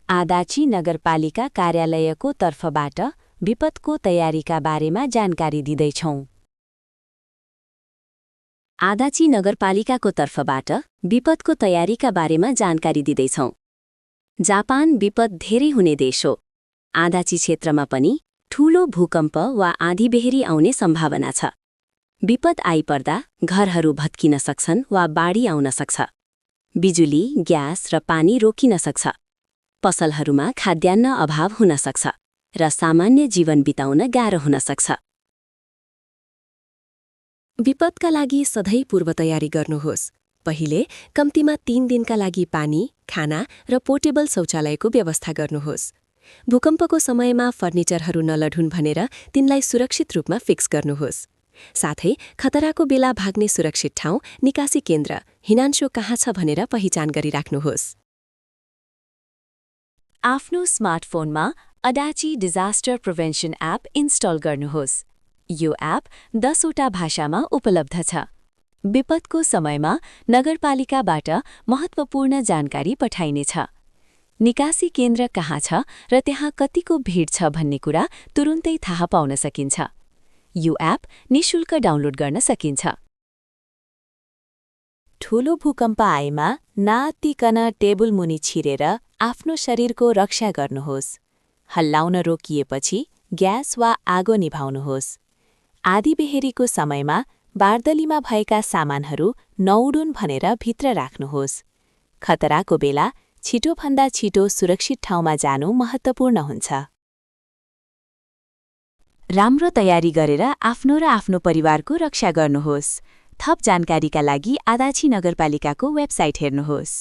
आदाची नगरपालिका कार्यालयको तर्फबाट विपदको तयारीका बारेमा जानकारी दिँदैछौँ। आदाची नगरपालिकाको तर्फबाट विपदको तयारीका बारेमा जानकारी दिँदैछौँ। जापान विपद धेरै हुने देश हो। आदाची क्षेत्रमा पनि ठूलो भूकम्प वा आँधीबेहरी आउने सम्भावना छ। विपद आइपर्दा घरहरू भत्किन सक्छन् वा बाढी आउन सक्छ। बिजुली, ग्यास र पानी रोकिन सक्छ। पसलहरूमा खाद्यान्न अभाव हुन सक्छ र सामान्य जीवन बिताउन गाह्रो हुन सक्छ। विपदका लागि सधैँ पूर्वतयारी गर्नुहोस्। पहिले कम्तीमा 3 दिनका लागि पानी, खाना र पोर्टेबल शौचालयको व्यवस्था गर्नुहोस्। भूकम्पको समयमा फर्निचरहरू नलढुन् भनेर तिनलाई सुरक्षित रूपमा फिक्स गर्नुहोस्। साथै खतराको बेला भाग्ने सुरक्षित ठाउँ, निकासी केन्द्र, हिनान्सो कहाँ छ भनेर पहिचान गरिराख्नुहोस्। आफ्नो स्मार्टफोनमा अडाची डिजास्टर प्रिभेन्सन एप इन्स्टल गर्नुहोस्। यो एप 10 वटा भाषामा उपलब्ध छ। विपदको समयमा नगरपालिकाबाट महत्त्वपूर्ण जानकारी पठाइनेछ। निकासी केन्द्र कहाँ छ र त्यहाँ कतिको भिड छ भन्ने कुरा तुरुन्तै थाहा पाउन सकिन्छ। यो एप निःशुल्क डाउनलोड गर्न सकिन्छ। ठूलो भूकम्प आएमा नआत्तिकन टेबल मुनि छिरेर आफ्नो शरीरको रक्षा गर्नुहोस्। हल्लाउन रोकिएपछि ग्यास वा आगो निभाउनुहोस्। आँधीबेहरीको समयमा बार्दलीमा भएका सामानहरू नउडुन् भनेर भित्र राख्नुहोस्। खतराको बेला छिटोभन्दा छिटो सुरक्षित ठाउँमा जानु महत्त्वपूर्ण हुन्छ। राम्रो तयारी गरेर आफ्नो र आफ्नो परिवारको रक्षा गर्नुहोस्। थप जानकारीका लागि आदाची नगरपालिकाको वेबसाइट हेर्नुहोस्।